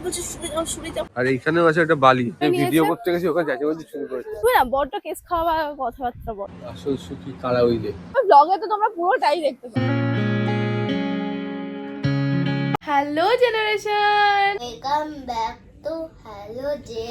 বলছে শুনে যাও শুনে যাও। আর এইখানেও আছে একটা বালি, ভিডিও করতে গেছি ওখানে যাচ্ছে বলছে শুরু করেছে। তুই না বড্ড কেস খাওয়া কথাবার্তা বল। আসল সুখী কারা হইলে ব্লগে তো তোমরা পুরোটাই দেখতে পাবে। Hello generation, welcome back to hello day.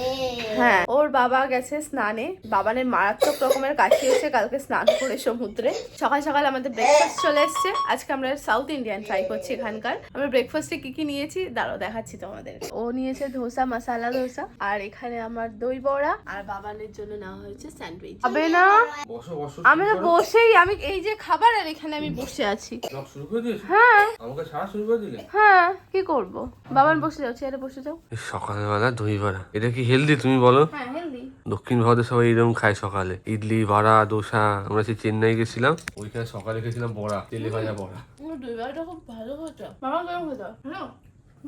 হ্যাঁ ওর বাবা গেছে স্নানে, বাবানের মারাত্মক রকমের কাশি হয়েছে কালকে স্নান করে সমুদ্রে। সকাল সকাল আমাদের ব্রেকফাস্ট চলে এসছে। আজকে আমরা সাউথ ইন্ডিয়ান ট্রাই করছি এখানকার। আমরা ব্রেকফাস্টে কি কি নিয়েছি দাঁড়াও দেখাচ্ছি তোমাদের। ও নিয়েছে ধোসা, মশালা ধোসা, আর এখানে আমার দই বড়া, আর বাবানের জন্য নেওয়া হয়েছে স্যান্ডউইচ। হবে না বসো বসো আমি তো বসেই, আমি এই যে খাবার আর এখানে আমি বসে আছি। ব্লগ শুরু করে দিয়েছো? হ্যাঁ আমাকে ছাড়া শুরু করে দিলে? হ্যাঁ কি করব, বাবান বসে যাও, চেয়ারে বসে যাও। সকালবেলা দই বড়া, এটা কি হেলদি তুমি বলো? হ্যাঁ হেলদি। দক্ষিণ ভারতে সবাই এরকম খায় সকালে, ইডলি বড়া দোসা। আমরা সেই চেন্নাই গেছিলাম, ওইখানে সকালে খেয়েছিলাম বড়া, তেলে ভাজা বড়া। দই বড়াটা খুব ভালো হতো, বাবা কেমন খেতে হ্যালো।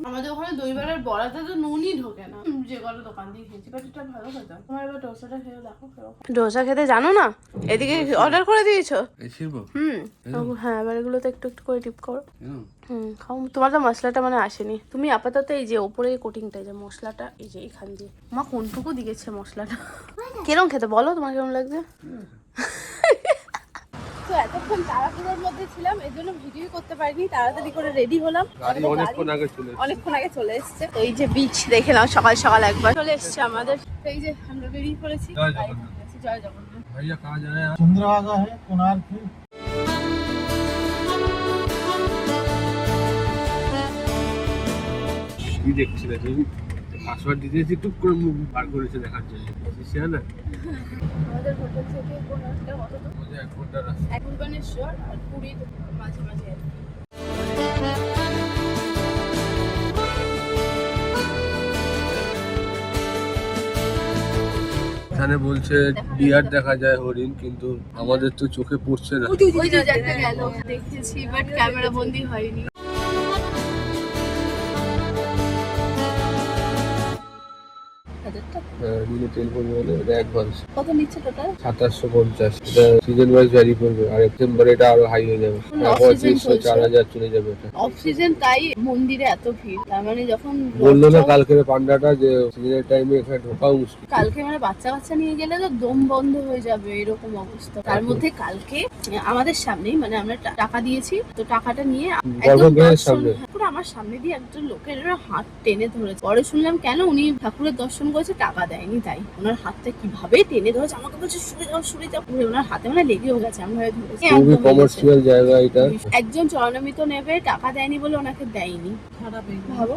আমাদের ওখানে দই বড়ার বড়াতে তো নুনই ঢোকে না, যে কটা দোকান দিয়ে খেয়েছি, বাট এটা ভালো খেতাম। তোমার এবার ডোসাটা খেয়ে দেখো। ডোসা খেতে জানো না? এদিকে অর্ডার করে দিয়েছো? হ্যাঁ এবার এগুলো তো একটু একটু করে টিপ করো। খাও। তোমার তো মশলাটা মানে আসেনি। তুমি আপাতত এই যে ওপরে কোটিংটা, এই যে মশলাটা, এই যে এখান দিয়ে মা কোনটুকু দিয়েছে মশলাটা, কিরম খেতে বলো, তোমার কেমন লাগছে? তো এতক্ষণ তাড়াহুড়োর মধ্যে ছিলাম, এই জন্য ভিডিও করতে পারিনি। তাড়াতাড়ি করে রেডি হলাম, অনেকক্ষণ আগে চলে এসছে। তো এই যে বিচ দেখে নাও, সকাল সকাল একবার চলে এসছে আমাদের। তো এই যে আমরা বেরিয়ে পড়েছি। জয় জগন্নাথ। भैया कहाँ जा रहे हैं? चंद्रभागा है, कोणार्क है। কি দেখছি না তুমি? পাসওয়ার্ড দিতেছি টুক করে মুখ বার করেছে দেখার জন্য। বুঝছিস না? আমাদের হোটেল থেকে কোণার্কটা কত দূর? আমাদের 1 ঘন্টা রাস্তা। এক ভুবনেশ্বর আর পুরী মাঝে মাঝে আর কি। এখানে বলছে ডিয়ার দেখা যায়, হরিণ, কিন্তু আমাদের তো চোখে পড়ছে না। ওই যে একটা গেল দেখেছি, বাট ক্যামেরা বন্দি হয়নি। দিনে তেল পড়বে বলে এটা অ্যাডভান্স। কত নিচ্ছে টোটাল? 2750। এটা সিজন ওয়াইজ ভ্যারি করবে, আর সেপ্টেম্বরে এটা আরো হাই হয়ে যাবে। 2500 4000 চলে যাবে এটা। অফ সিজন, তাই মন্দিরে এত ভিড়। তার মানে যখন বললো না কালকের পান্ডাটা যে সিজনের টাইমে এখানে ঢোকাও মুশকিল। কালকে মানে বাচ্চা কাচ্চা নিয়ে গেলে তো দম বন্ধ হয়ে যাবে এরকম অবস্থা। তার মধ্যে কালকে আমাদের সামনেই, মানে আমরা টাকা দিয়েছি তো টাকাটা নিয়ে একদম পুরো আমার সামনে দিয়ে একজন লোকের হাত টেনে ধরেছে। পরে শুনলাম কেন উনি ঠাকুরের দর্শন করেছে, টাকা দেয়নি, তাই ওনার হাতটা কিভাবে টেনে ধরেছে। আমাকে বলছে শুনে যাও শুনে যাও, পুরো ওনার হাতে মানে লেগেও গেছে। আমরা ধরেছি খুবই কমার্শিয়াল জায়গা এটা। একজন চরণামৃত নেবে, টাকা দেয়নি বলে ওনাকে দেয়নি। ভাবো,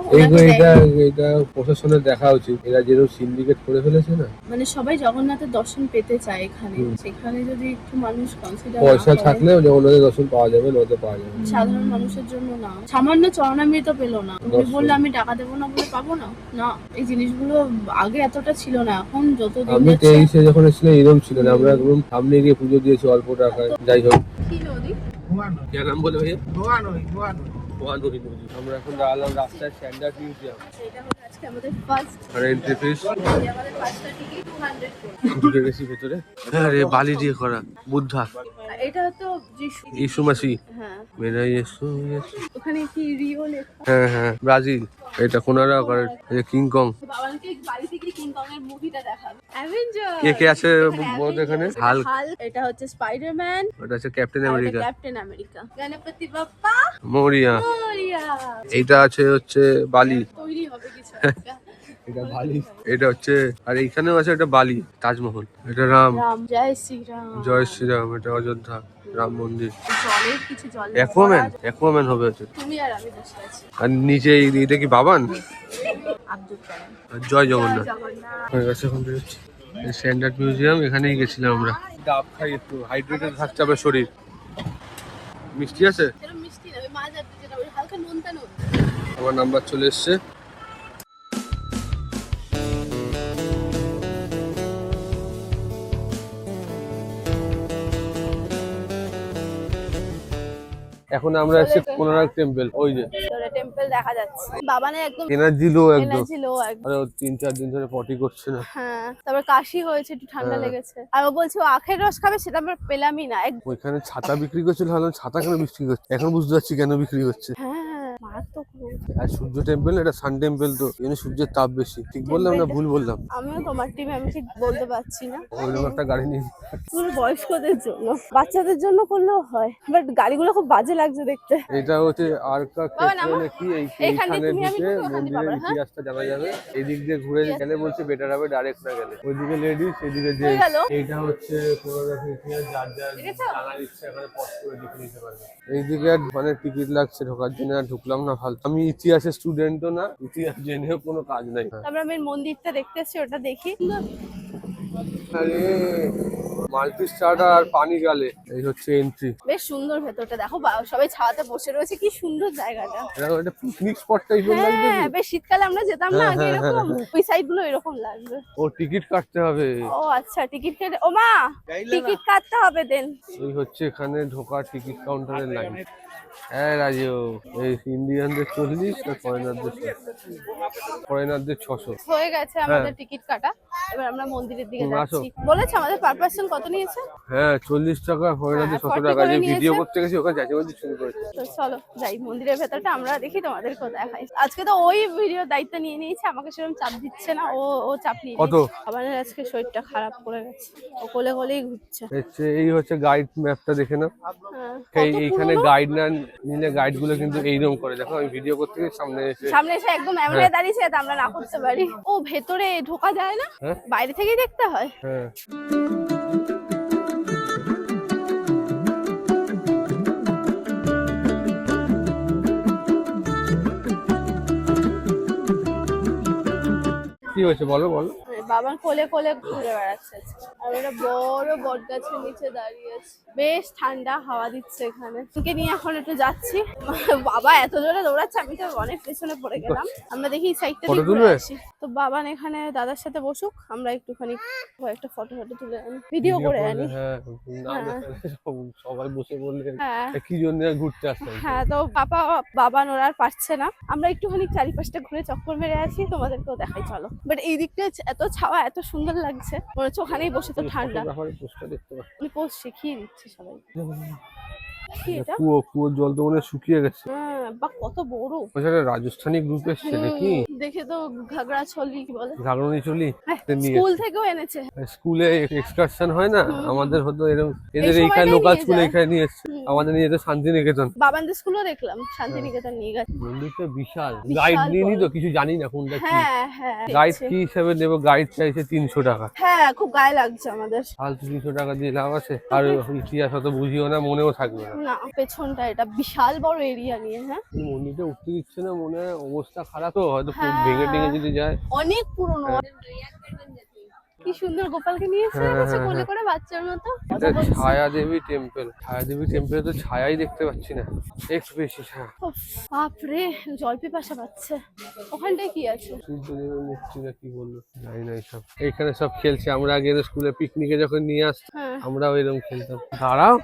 এটা প্রশাসনের দেখা উচিত, এরা যেরকম সিন্ডিকেট করে ফেলেছে না। মানে সবাই জগন্নাথের দর্শন পেতে চায় এখানে, সেখানে যদি একটু মানুষ কনসিডার পয়সা থাকলে জগন্নাথের দর্শন পাওয়া যাবে, নয়তো পাওয়া যাবে না। সাধারণ মানুষের জন্য না, সামান্য চরণামৃত পেলো না, তুমি বললে আমি টাকা দেবো না বলে পাবো না। না, এই জিনিসগুলো আগে এতটা ছিল না, এখন যত দিন আমি যাচ্ছে। 23-এ যখন এসেছিলাম এরকম ছিল না, আমরা একদম সামনে গিয়ে পুজো দিয়েছি অল্প টাকায়। যাই হোক, কি নদী? কি নাম বলে ভাইয়া? गोवा नदी। আমরা এখন দাঁড়ালাম রাস্তায় স্ট্যান্ডার্ড মিউজিয়াম। এটা হলো আজকে আমাদের ফার্স্ট, আর এন্ট্রি ফিস আমাদের ফার্স্টটা টিকিট 200 করে। ঢুকে গেছি ভেতরে। হ্যাঁ রে, বালি দিয়ে করা বুদ্ধা, এটা তো যিশু, ইসু মাসি। হ্যাঁ মেরা ইসু ইসু। ওখানে কি রিও লেখা। হ্যাঁ ব্রাজিল। এটা কোনারক, আর এই কিং কং। বাবাকে বাড়ি থেকে কিং কং এর মুভিটা দেখাবে। অ্যাভেঞ্জার কে কে আছে এখানে? হাল্ক, এটা হচ্ছে স্পাইডারম্যান, ওটা হচ্ছে ক্যাপ্টেন আর এটা America. Captain America. Ganpati Bappa Morya. Morya. এইটা আছে হচ্ছে বালি। তৈরি হবে কিছু একটা। এটা বালি। এটা হচ্ছে, আর এইখানেও আছে একটা বালি, তাজমহল। এটা রাম, রাম, জয় শ্রীরাম। জয় শ্রীরাম। এটা অযোধ্যা রাম মন্দির। জলের কিছু জল। অ্যাকুয়াম্যান হবে হচ্ছে। তুমি আর আমি বসে আছি। আর নিচে এটা কি বাবান? আব্দুল কালাম। আর জয় জগন্নাথ। জগন্নাথ। হয়ে গেছে এখন বেরোচ্ছি। স্ট্যান্ডার্ড মিউজিয়াম, এখানেই গেছিলাম আমরা। ডাব খাই একটু, হাইড্রেটেড থাকতে হবে শরীর। মিষ্টি আছে? যেটা মিষ্টি না, ওই মাছ আছে যেটা, ওই হালকা নোনতা নুন। আমার নাম্বার চলে এসছে। এখন আমরা এসেছি কোনারক টেম্পল। ওই যে টেম্পল দেখা যাচ্ছে। বাবানের একদম এনার্জি লো একদম। এনার্জি লো একদম। আরে 3-4 দিন ধরে পটি করছে না। হ্যাঁ, তারপর কাশি হয়েছে, একটু ঠান্ডা লেগেছে। আর ও বলছে ও আখের রস খাবে, সেটা আমরা পেলামই না। ওইখানে ছাতা বিক্রি করছিল, ভাবলাম ছাতা কেন বিক্রি করছে, এখন বুঝতে পারছি কেন বিক্রি করছে। হ্যাঁ মারাত্মক রোদ। আর সূর্য টেম্পল, এটা সান টেম্পল, তো এখানে সূর্যের তাপ বেশি। ঠিক বললাম না ভুল বললাম? আমিও তোমার টিমে, আমি ঠিক বলতে পারছি না। ওইরকম একটা গাড়ি নিয়ে পুরো বয়স্কদের জন্য, বাচ্চাদের জন্য করলেও হয়, বাট গাড়িগুলো খুব বাজে লাগছে দেখতে। এটা হচ্ছে আরকা বাবা ক্ষেত্র নামো। নাকি, এইখানে এইখানে তুমি আমি ঢুকে একটু ওখান দিয়ে মন্দিরের পাবো, হ্যাঁ? ইতিহাসটা জানা যাবে। এই দিক দিয়ে ঘুরে গেলে বলছে বেটার হবে ডাইরেক্ট না গেলে। ওইদিকে লেডিস, এদিকে হয়ে জেন্টস। গেল। এইটা হচ্ছে কোরিওগ্রাফি ইতিহাস, যার যার দেখেছো? জানার ইচ্ছা এখানে পজ করে দেখে নিতে পারবে। এইদিকে আর মানে টিকিট লাগছে ঢোকার জন্য, আর ঢুকলাম না ফালতু। আমি ইতিহাসের স্টুডেন্টও না, ইতিহাস জেনেও কোনো কাজ নাই। তারপর আমি মন্দিরটা দেখতে এসেছি, ওটা দেখি। আরে মাল্টি স্টার্টার আর পানি গালে, এই হচ্ছে এন্ট্রি। বেশ সুন্দর ভেতরটা, দেখো সবাই ছাওয়াতে বসে রয়েছে, কি সুন্দর জায়গাটা। এরকম একটা পিকনিক স্পট টাইপের লাগছে। হ্যাঁ, বেশ শীতকালে আমরা যেতাম না হ্যাঁ, আগে, হ্যাঁ, এরকম ওই সাইড গুলো এরকম লাগবে। ও টিকিট কাটতে হবে। ও আচ্ছা, টিকিট কেটে, ও মা টিকিট কাটতে হবে দেন। এই হচ্ছে এখানে ঢোকার টিকিট কাউন্টারের লাইন। হ্যাঁ রাজু, এই ইন্ডিয়ানদের 40 আর ফরেনারদের 600। হয়ে গেছে আমাদের টিকিট কাটা, এবার আমরা মন্দিরের দিকে তুমি আসো। যাচ্ছি। বলেছে আমাদের পার পার্সন কত নিয়েছে? হ্যাঁ 40 টাকা, ফরেনারদের 600 40 টাকা। করে যে নিয়েছে। ভিডিও করতে গেছি ওখানে যাচ্ছে বলছি শুরু করেছে। তো চলো যাই মন্দিরের ভেতরটা আমরা দেখি, তোমাদেরকেও দেখাই। আজকে তো ওই ভিডিও দায়িত্ব নিয়ে নিয়েছে, আমাকে সেরকম চাপ দিচ্ছে না, ও চাপ নিয়ে কত? নিয়েছে। আবার আজকে শরীরটা খারাপ করে গেছে, ও কোলে কোলেই ঘুরছে। এই হচ্ছে গাইড ম্যাপটা দেখে নাও। হ্যাঁ, এইখানে গাইড না নিলে গাইড গুলো কিন্তু এইরকম করে। দেখো আমি ভিডিও করতে গিয়ে সামনে এসে একদম এমন হয়ে দাঁড়িয়েছে যাতে আমরা না করতে পারি। ও ভেতরে ঢোকা যায় না, হ্যাঁ? বাইরে থেকেই দেখতে হয়। হ্যাঁ কি হয়েছে বলো বলো। বাবার কোলে কোলে ঘুরে বেড়াচ্ছে আর ওরা বড় বট গাছের নিচে দাঁড়িয়ে আছে, বেশ ঠান্ডা হাওয়া দিচ্ছে এখানে। ওকে নিয়ে এখন একটু যাচ্ছি, বাবা এত জোরে দৌড়াচ্ছে, আমি তো অনেক পেছনে পড়ে গেলাম। আমরা দেখি সাইডটা ফটো দিয়ে ঘুরে তুলবে? আসি। তো বাবা এখানে দাদার সাথে বসুক, আমরা একটুখানি কয়েকটা ফটো তুলে আনি, ভিডিও করে আনি। হ্যাঁ না সবাই বসে বললে হ্যাঁ কি জন্য ঘুরতে আসলাম। হ্যাঁ, তো বাবা ওরা আর পারছে না, আমরা একটুখানি চারিপাশটা ঘুরে চক্কর মেরে আসি, তোমাদেরকেও দেখাই চলো। বাট এই দিকটা এত ছাওয়া, এত সুন্দর লাগছে, মনে হচ্ছে ওখানেই বসে তো ঠান্ডা। পোস্টটা দেখতে পাচ্ছি। উনি পোস্ট শিখিয়ে দিচ্ছে সবাই। কি এটা? কুয়োর জল তো মনে হয় শুকিয়ে গেছে। হ্যাঁ, বা কত বড়। ওটা রাজস্থানী গ্রুপ এসছে নাকি? দেখে তো ঘাগড়া ছলি কি বলে, ঘাগরনি চলি স্কুল থেকেও এনেছে। স্কুলে এক্সকারশন হয় না, আমাদের হতো এরকম, এদের এই এইখানে সময়টাই লোকাল নিয়ে স্কুল যায়। এখানে নিয়ে এসছে। আমাদের নিয়ে যেত শান্তিনিকেতন। বাবানদের স্কুলও দেখলাম শান্তিনিকেতন নিয়ে গেছে। মন্দিরটা বিশাল। বিশাল গাইড নিয়ে বড়। নি তো কিছু জানি না কোনটা কি। হ্যাঁ হ্যাঁ গাইড দেখছে। কি হিসাবে নেবো? গাইড চাইছে 300 টাকা। হ্যাঁ, খুব গায়ে লাগছে আমাদের। ফালতু 300 টাকা দিয়ে লাভ আছে? আর ইতিহাস অত বুঝিও না, মনেও থাকবে না। না, পেছনটা এটা বিশাল বড় এরিয়া নিয়ে। হ্যাঁ, এই মন্দিরটা উঠতে দিচ্ছে না, মনে হয় অবস্থা খারাপ, তো হয়তো হ্যাঁ। ভেঙে টেঙে যদি যায়। অনেক পুরনো। কি সুন্দর গোপালকে নিয়ে এসে রেখেছে কোলে করে বাচ্চার মতো। এটা ছায়া দেবী টেম্পল। ছায়া দেবী টেম্পলে তো ছায়াই দেখতে পাচ্ছি না, একটু বেশি ছায়া। উফ, বাপরে জল পিপাসা পাচ্ছে। ওখানটায় কি আছে? সূর্যদেবের মূর্তি না কি বললো জানি না। এইসব এইখানে সব খেলছে। আমরা আগে স্কুলে পিকনিকে যখন নিয়ে আসতাম, হ্যাঁ, আমরাও এরকম খেলতাম। দাঁড়াও,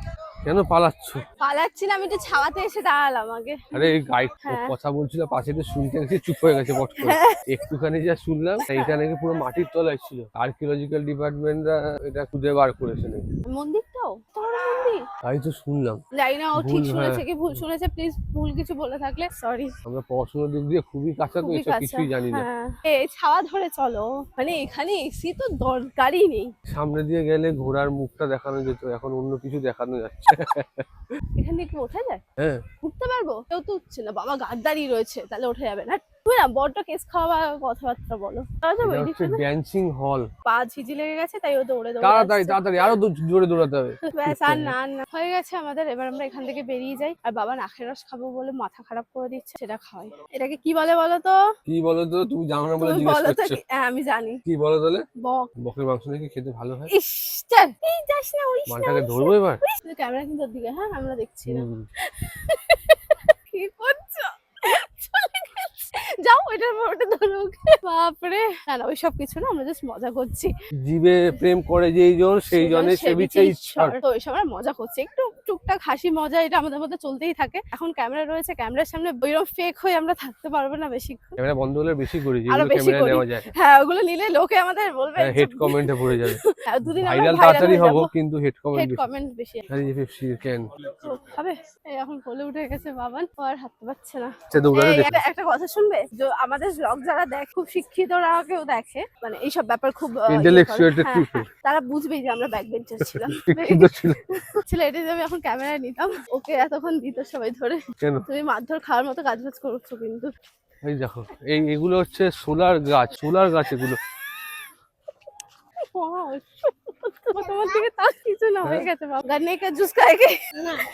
কেন পালাচ্ছ? পালাচ্ছিলাম, একটু ছাওয়াতে এসে দাঁড়ালাম আগে। আরে এই গাইড হ্যাঁ। কথা বলছিল, পাশে তো শুনতে গেছি, চুপ হয়ে গেছে বট করে। একটুখানি যা শুনলাম, এইটা নাকি পুরো মাটির তলায় ছিল। আর্কিওলজিক্যাল ডিপার্টমেন্টরা এটা খুঁজে বার করেছে নাকি। মন্দিরটাও তোমার মন্দির? তাই তো শুনলাম। জানি না ও ঠিক ভুল, শুনেছে হ্যাঁ। কি ভুল শুনেছে, প্লিজ ভুল কিছু বলে থাকলে সরি। আমরা পড়াশোনার দিক দিয়ে খুবই কাঁচা, তো খুবই এসব কাছে। কিছুই জানি না। হ্যাঁ, এই ছাওয়া ধরে চলো, মানে এখানে এসি তো দরকারই নেই। সামনে দিয়ে গেলে ঘোড়ার মুখটা দেখানো যেত, এখন অন্য কিছু দেখানো যাচ্ছে। এখান থেকে ওঠা যায়? হ্যাঁ উঠতে পারবো? কেউ তো উঠছে না, বাবা গাদ্দারি রয়েছে, তাহলে ওঠা যাবে না। তুই না বড্ড কেস খাওয়া কথাবার্তা বলো। ড্যান্সিং হল। পা ঝিঝি লেগে গেছে, তাই ও দৌড়ে তাড়াতাড়ি তাড়াতাড়ি আরো জোরে দৌড়াতে হবে। ব্যাস, আর না হয়ে গেছে আমাদের। এবার আমরা এখান থেকে বেরিয়ে যাই। আর বাবা নাকের রস খাবো বলে মাথা খারাপ করে দিচ্ছে, সেটা খাওয়াই। এটাকে কি বলে বলো তো? কি বলো তো? তুমি জানো না বলে তুমি জিজ্ঞেস বলো তো করছো। হ্যাঁ, আমি জানি। কি বলো তাহলে? বক। বকের মাংস নাকি খেতে ভালো হয়। ইস, চল এই যাস না, উড়িস না, মালটাকে ধরবো এবার। ক্যামেরা কিন্তু ওর দিকে। হ্যাঁ, আমরা দেখছি না। হুম। কি করছো? চলে গেছে। যাও এটার মধ্যে ধরুক। বাপরে, না না ওইসব কিছু না, আমরা জাস্ট মজা করছি। জীবে প্রেম করে যেই জন সেই জনে সে বিছে ঈশ্বর। তো ওইসব আমরা মজা করছি, একটু টুকটাক হাসি মজা এটা আমাদের মধ্যে চলতেই থাকে। এখন ক্যামেরা রয়েছে, ক্যামেরার সামনে ওইরকম ফেক হয়ে আমরা থাকতে পারবো না বেশিক্ষণ। ক্যামেরা বন্ধ হলে বেশি করি, আরো যেগুলো বেশি ক্যামেরা করি। নেওয়া যায়। হ্যাঁ ওগুলো নিলে লোকে আমাদের বলবে হেড কমেন্টে পড়ে যাবে। দুদিন আমরা ভাইরাল ভাইরাল তাড়াতাড়ি হয়ে হবো, যাবো, কিন্তু হেড হেড কমেন্ট কমেন্ট বেশি। আরে যে পেপসি ক্যান তো খাবে? এই এখন কোলে উঠে গেছে বাবান, ও আর হাঁটতে পারছে না। দৌড়াতে এই দেখে একটা কথা শুনবে, যে আমাদের ব্লগ যারা দেখে, খুব শিক্ষিতরা কেউ দেখে, মানে এইসব ব্যাপার খুব Intellectuated people। তারা বুঝবেই যে আমরা ব্যাক বেঞ্চার ছিলাম। শিক্ষিত ছিল। ছিল এটা যে আমি এখন ক্যামেরায় নিতাম, ওকে এতক্ষণ দিত সবাই ধরে। কেন? তুমি মারধর খাওয়ার মতো কাজ বাজ করছো কিন্তু। এই দেখো, এগুলো হচ্ছে সোলার গাছ এগুলো। তোমার দিকে তার কিছু না হয়ে গেছে বাবা। গান্নে কা জুস খাएगे?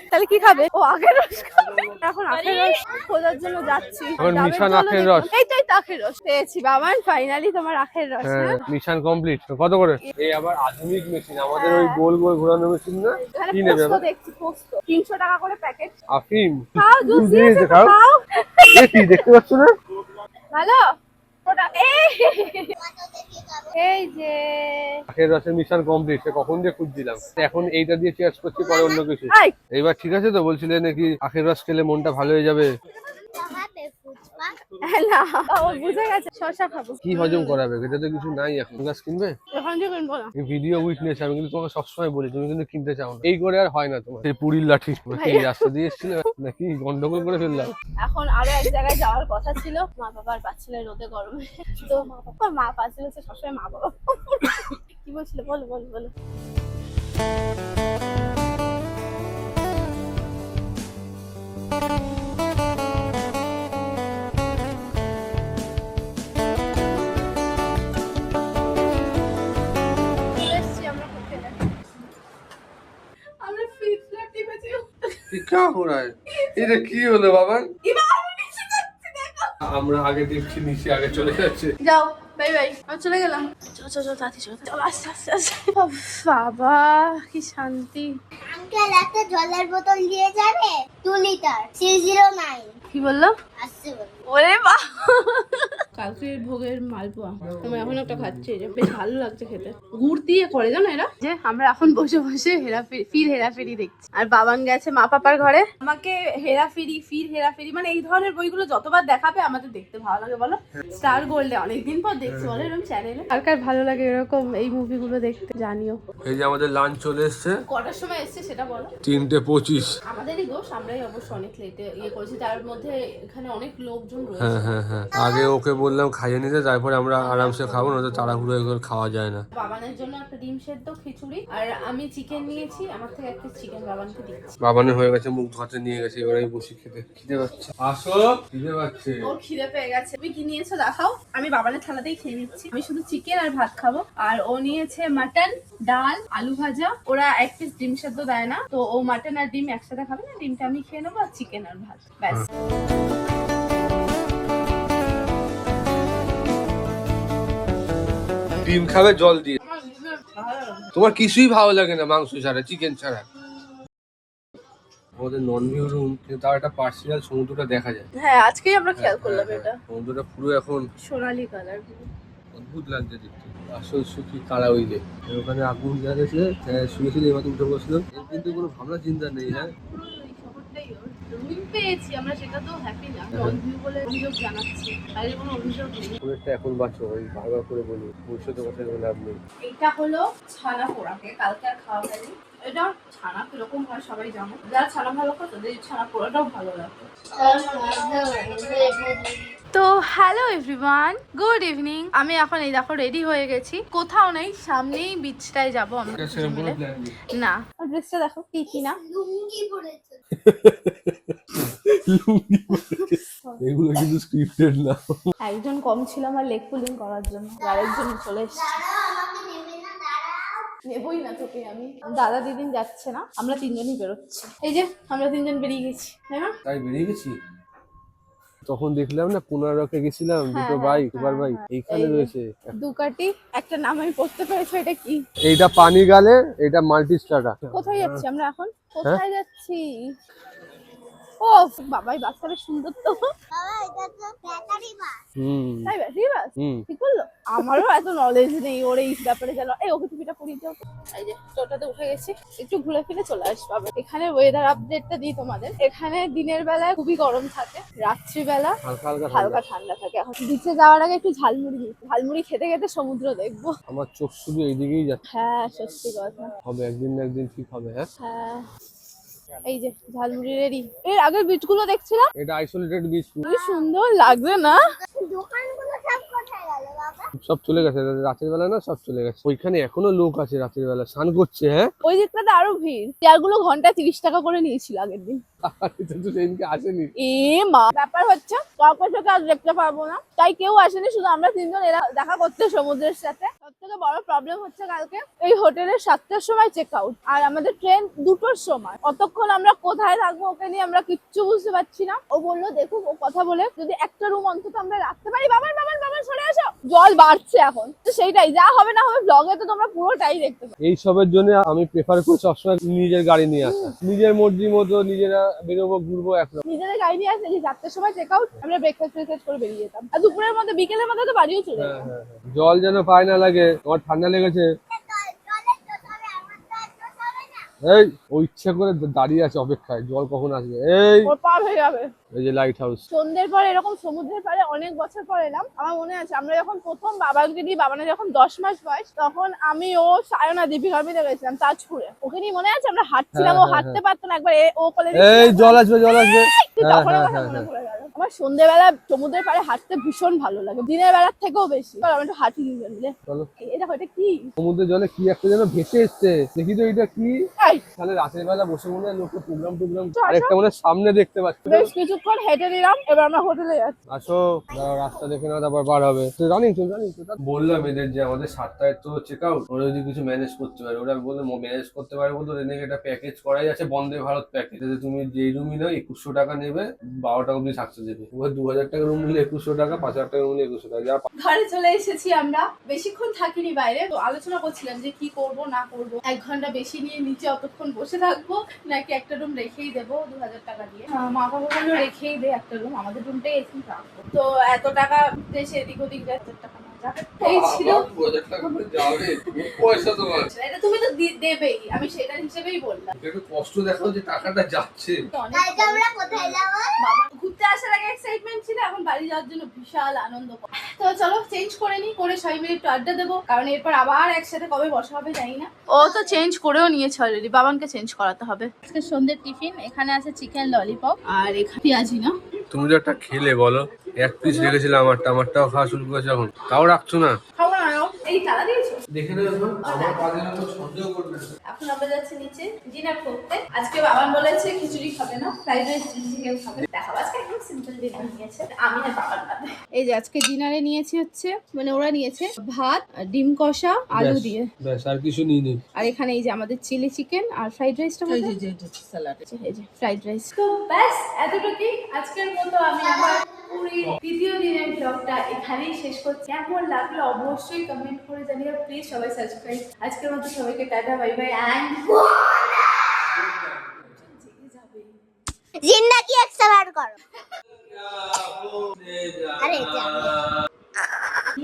তাহলে কি খাবে? ও আখের রস খাবে। এখন আখের রস খোঁজার জন্য যাচ্ছি। এখন ডাবের মিশন জলও আখের দেখলাম। রস। এই তো আখের রস পেয়েছি বাবান, ফাইনালি তোমার আখের রস। হ্যাঁ, মিশন কমপ্লিট। কত করে? এই আবার আধুনিক মেশিন, আমাদের ওই গোল গোল ঘোরানো মেশিন না? এখানে কি নেবে? পোস্ত দেখছি, পোস্ত 300 টাকা করে প্যাকেট। আফিম। খাও, জুস দিয়ে দিয়েছে, খাও। খাও। এ কি দেখতে পাচ্ছ না? ভালো ওটা এই যে আখের রসের মিশন কমপ্লিট। কখন দিয়ে খুঁজছিলাম, এখন এইটা দিয়ে চেয়ার্স করছি, পরে অন্য কিছু। এই এইবার ঠিক আছে তো? বলছিলে নাকি আখের রস খেলে মনটা ভালো হয়ে যাবে। না ও বুঝে গেছে, শসা খাবো। কি হজম করাবে? এটা তো কিছু নাই। এখন গাছ কিনবে? এখন যে কিনবো না। ভিডিও উইটনেস, আমি কিন্তু তোমাকে সবসময় বলি, তুমি কিন্তু কিনতে চাও না। এই করে আর হয় না তোমার। এই পুরীর লাঠি কি রাস্তা দিয়ে এসেছিলে নাকি গন্ডগোল করে ফেললাম? এখন আরো এক জায়গায় যাওয়ার কথা ছিল, মা বাবার পাচ্ছিল রোদে গরমে। তো মা পাচ্ছিল, সবসময় মা বাবা। কি বলছিল বলো বলো বলো। আমরা ফিট ফ্ল্যাট টিপেছি। क्या हो रहा है? এটা কি হলো বাবা? আমরা আগে দেখছি নিচে আগে চলে যাচ্ছে। যাও বাই বাই, আমি চলে গেলাম। চল তাড়াতাড়ি চল আস্তে আস্তে আস্তে। বাবা কি শান্তি। আঙ্কেল একটা জলের বোতল দিয়ে যাবে 2 লিটার 309 কি বললো? আসছে বলে। ওরে বাবা, কালকে ভোগের মালপোয়া আমি এখন একটা খাচ্ছি, যে বেশ ভালো লাগছে খেতে। গুড় দিয়ে করে জানো এরা। যে আমরা এখন বসে বসে হেরাফেরি দেখছি, আর বাবান গেছে মা পাপার ঘরে। আমাকে হেরাফেরি মানে এই ধরনের বইগুলো যতবার দেখাবে আমাদের দেখতে ভালো লাগে বলো। স্টার গোল্ডে অনেকদিন পর দেখছি বলো এরকম চ্যানেলে। আর কার ভালো লাগে এরকম এই মুভিগুলো দেখতে জানিও। এই যে আমাদের লাঞ্চ চলে এসেছে। কটার সময় এসছে সেটা বলো। 3:25। আমাদেরই দোষ, আমরাই অবশ্য অনেক লেটে করেছি, তার মধ্যে এখানে অনেক লোকজন রয়েছে। হ্যাঁ আগে ওকে বললাম খাইয়ে নিতে, তারপরে আমরা আরামসে খাবো, না তো তাড়াহুড়ো করে খাওয়া যায় না। বাবানের জন্য একটা ডিম সেদ্ধ, খিচুড়ি, আর আমি চিকেন নিয়েছি, আমার থেকে একটা চিকেন বাবানকে দিচ্ছি। বাবানের হয়ে গেছে, মুখ ধোয়াতে নিয়ে গেছে, এবার আমি বসি খেতে। খিদে পাচ্ছে। আসো, খিদে পাচ্ছে। ওর খিদে পেয়ে গেছে। তুমি কি নিয়েছো দেখাও। আমি বাবানের থালাতেই খেয়ে নিচ্ছি। আমি শুধু চিকেন আর ভাত খাবো, আর ও নিয়েছে মাটন, ডাল, আলু ভাজা। ওরা এক পিস ডিম সেদ্ধ দেয় না, তো ও মাটন আর ডিম একসাথে খাবে না, ডিমটা আমি খেয়ে নেবো, আর চিকেন আর ভাত ব্যাস। ডিম খাবে জল দিয়ে। তোমার কিছুই ভালো লাগে না মাংস ছাড়া, চিকেন ছাড়া। আমাদের নন ভিউ রুম, কিন্তু তার একটা পার্সিয়াল সমুদ্রটা দেখা যায়। হ্যাঁ আজকেই আমরা খেয়াল করলাম এটা। সমুদ্রটা পুরো এখন সোনালী কালার। অদ্ভুত লাগছে দেখতে। আসল সুখী কালা উইলে। ওখানে আগুন জ্বালেছে, শুয়েছিল, এবার উঠে বসলাম। এর কিন্তু কোনো ভাবনা চিন্তা নেই। হ্যাঁ রুম পেয়েছি আমরা, সেটা তো হ্যাপি না। নন ভিউ বলে অভিযোগ জানাচ্ছি, বাইরে কোনো অভিযোগ নেই। একটা এখন বাঁচো, ওই বারবার করে বলি, ভবিষ্যতে কথা বলে লাভ নেই। এটা হলো ছানা পোড়াকে কালকে আর খাওয়া হয়নি। এটা ছানা কিরকম হয় সবাই জানো, যারা ছানা ভালো খায় তাদের ছানা পোড়াটাও ভালো লাগে। তো হ্যালো এভরিওয়ান, গুড ইভিনিং। আমি এখন এই দেখো রেডি হয়ে গেছি, কোথাও নেই, সামনেই বিচটায় যাবো আমরা দুজন মিলে। না ড্রেসটা দেখো কি না লুঙ্গি পরেছে। এগুলো কিন্তু স্ক্রিপ্টেড না। একজন কম ছিল আমার লেগ পুলিং করার জন্য, আরেকজন চলে এসেছে। আমাকে নেবে না, দাঁড়াও। নেবই না তোকে আমি। দাদা দিদিন যাচ্ছে না, আমরা তিনজনই বেরোচ্ছি। এই যে আমরা তিনজন বেরিয়ে গেছি, তাই না? তাই বেরিয়ে গেছি। তখন দেখলাম না 15 গেছিলাম, দুটো বাইক, সুপার বাইক এইখানে রয়েছে। দুকাটি একটা নাম আমি পড়তে পেরেছি, এটা কি? এইটা পানি গালে, এটা মাল্টি স্টার্টার। কোথায় যাচ্ছি আমরা এখন? কোথায় যাচ্ছি? ও বাবাই বাসটা বেশ সুন্দর তো। বাবা এটা তো ব্যাটারি বাস। তাই ব্যাটারি বাস ঠিক বললো। আমারও এত নলেজ নেই ওর এই ব্যাপারে জানো। এই ওকে টুপিটা পরিয়ে দাও। এই যে টোটাতে উঠে গেছি, একটু ঘুরে ফিরে চলে আসবো আবার। এখানে ওয়েদার আপডেটটা দিই তোমাদের। এখানে দিনের বেলায় খুবই গরম থাকে, রাত্রিবেলা হালকা ঠান্ডা থাকে। এখন বিচে যাওয়ার আগে একটু ঝালমুড়ি খেতে খেতে সমুদ্র দেখবো। আমার চোখ শুধু এইদিকেই যাচ্ছে। হ্যাঁ সত্যি কথা। হবে একদিন না একদিন ঠিক হবে। হ্যাঁ হ্যাঁ এই যে ঝালমুড়ি রেডি। এর আগের বিচগুলো দেখছিলাম, এটা আইসোলেটেড বিচ, কি সুন্দর লাগছে না? দোকানগুলো সব কোথায় গেল বাবা? সব চলে গেছে রাতের বেলা, না সব চলে গেছে। ওইখানে এখনো লোক আছে রাতের বেলা স্নান করছে। হ্যাঁ ওই দিকটাতে আরো ভিড়। চেয়ারগুলো ঘন্টা 30 টাকা করে নিয়েছিল আগের দিন। এটা তো সেদিনকে আসেনি। এ মা, ব্যাপার হচ্ছে কাউকে থেকে আজ দেখতে পারবো না, তাই কেউ আসেনি, শুধু আমরা তিনজন এরা দেখা করতে সমুদ্রের সাথে। সব থেকে বড় প্রবলেম হচ্ছে কালকে এই হোটেলের 7টার সময় চেক আউট, আর আমাদের ট্রেন 2টোর সময়। অতক্ষণ আমরা কোথায় থাকবো ওকে নিয়ে আমরা কিচ্ছু বুঝতে পারছি না। ও বললো দেখুক, ও কথা বলে যদি একটা রুম অন্তত আমরা রাখতে পারি। বাবার সরে আসো, জল বাড়ছে এখন। তো সেইটাই, যা হবে না হবে ব্লগে তো তোমরা পুরোটাই দেখতে পাবে। এই সবের জন্য আমি প্রেফার করি সবসময় নিজের গাড়ি নিয়ে আসা। নিজের মর্জি মতো নিজেরা বেরোবো, ঘুরবো একদম। নিজেদের গাড়ি নিয়ে আসলে যে 4টার সময় চেক আউট, আমরা ব্রেকফাস্ট করে বেরিয়ে যেতাম। আর দুপুরের মধ্যে বিকেলের মধ্যে তো বাড়িও চলে যেতাম। জল যেন পায় না লাগে। তোমার ঠান্ডা লেগেছে, এই ও ইচ্ছা করে দাঁড়িয়ে আছে অপেক্ষায় জল কখন আসবে। এই ওর পার হয়ে যাবে। এই যে লাইট হাউস। সন্ধ্যের পরে এরকম সমুদ্রের পাড়ে অনেক বছর পর এলাম। আমার মনে আছে আমরা যখন প্রথম বাবাকে নিয়ে, বাবানের যখন 10 মাস বয়স, তখন আমি ও সায়না দীপিকা মিলে গেছিলাম তাজপুরে। ওকে নিয়ে মনে আছে আমরা হাঁটছিলাম, ও হাঁটতে পারতো না, একবার ও কোলে এই জল আসবে তখন আমার মনে পড়ে গেল। আমার সন্ধ্যেবেলা সমুদ্রের পাড়ে হাঁটতে ভীষণ ভালো লাগে, দিনের বেলার থেকেও বেশি। আমি একটু হাঁটি দুজন মিলে। এটা এটা কি সমুদ্রের জলে কি একটা যেন ভেসে এসছে, দেখি তো এটা কি। তাহলে রাতের বেলা বসে মনে হয় লোকের প্রোগ্রাম আরেকটা মনে সামনে দেখতে পাচ্ছি। বেশ কিছুক্ষণ হেঁটে নিলাম, এবার আমরা হোটেলে যাচ্ছি। আসো, রাস্তা দেখে না তারপর বার হবে। রানিং বললাম এদের যে আমাদের 7টায় তো চেক আউট, ওরা যদি কিছু ম্যানেজ করতে পারে। ওরা বললো ম্যানেজ করতে পারে বলতো এনেকে একটা প্যাকেজ করাই আছে, বন্দে ভারত প্যাকেজ। তুমি যেই রুমই নাও 2100 টাকা নেবে, 12টা অব্দি থাকতে দেবে। 2000 টাকা রুম নিলে 2100 টাকা, 5000 টাকা রুম নিলে 2100 টাকা। যা ঘরে চলে এসেছি আমরা, বেশিক্ষণ থাকিনি বাইরে। তো আলোচনা করছিলাম যে কি করব না করব। 1 ঘন্টা বেশি নিয়ে নিচে অতক্ষণ বসে থাকবো, নাকি একটা রুম রেখেই দেবো 2000 টাকা দিয়ে। মা বাবা বললো রেখেই দে একটা রুম, আমাদের রুমটাই এখন রাখবো। তো এত টাকা দেশে এদিক ওদিক 1000 টাকা এই ছিল। এটা তুমি তো দেবেই, আমি সেটার হিসেবেই বললাম। একটু কষ্ট দেখাও যে টাকাটা যাচ্ছে। কালকে আমরা কোথায় যাব? বাবা ঘুরতে আসার আগে এক্সাইটমেন্ট ছিল, এখন বাড়ি যাওয়ার জন্য বিশাল আনন্দ। তো চলো চেঞ্জ করে নি, করে সবাই মিলে একটু আড্ডা দেবো, কারণ এরপর আবার একসাথে কবে বসা হবে জানি না। ও তো চেঞ্জ করেও নিয়েছে অলরেডি, বাবানকে চেঞ্জ করাতে হবে। আজকে সন্ধ্যের টিফিন এখানে আছে চিকেন ললিপপ, আর এখানে পেঁয়াজি না। তুমি যে একটা খেলে বলো, 1 পিস রেখেছিলাম, আমারটাও খাওয়া শুরু করেছে, এখন তাও রাখছো না। খাবো না, এই তালা দিয়েছো দেখে নেবো আমার কাজের উপর সন্দেহ করবে না। এখন আমরা যাচ্ছি নিচে ডিনার করতে। আজকে বাবান বলেছে খিচুড়ি খাবে না, ফ্রাইড রাইস চিকেন খাবে। দেখাবো আজকে একদম সিম্পল ডিনার নিয়েছে, আমি আর বাবার বাদে। এই যে আজকে ডিনারে নিয়েছি হচ্ছে, মানে ওরা নিয়েছে ভাত, ডিম কষা, আলু দিয়ে, ব্যাস আর কিছু নিই নি। আর এখানে এই যে আমাদের চিলি চিকেন আর ফ্রাইড রাইসটা স্যালাড, এই যে ফ্রাইড রাইস। তো ব্যাস এতটুকুই আজকের মতো। আমি আমার পুরো দ্বিতীয় দিনের ব্লগটা এখানেই শেষ করছি। কেমন লাগলো অবশ্যই কমেন্ট করে জানিও প্লিজ। সবাই সাবস্ক্রাইব। আজকের মতো সবাইকে টাটা, বাই বাই এন্ড জিন্দাগি একবার করো। আরে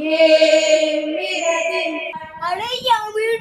ये मेरा दिन, अरे यार मेरी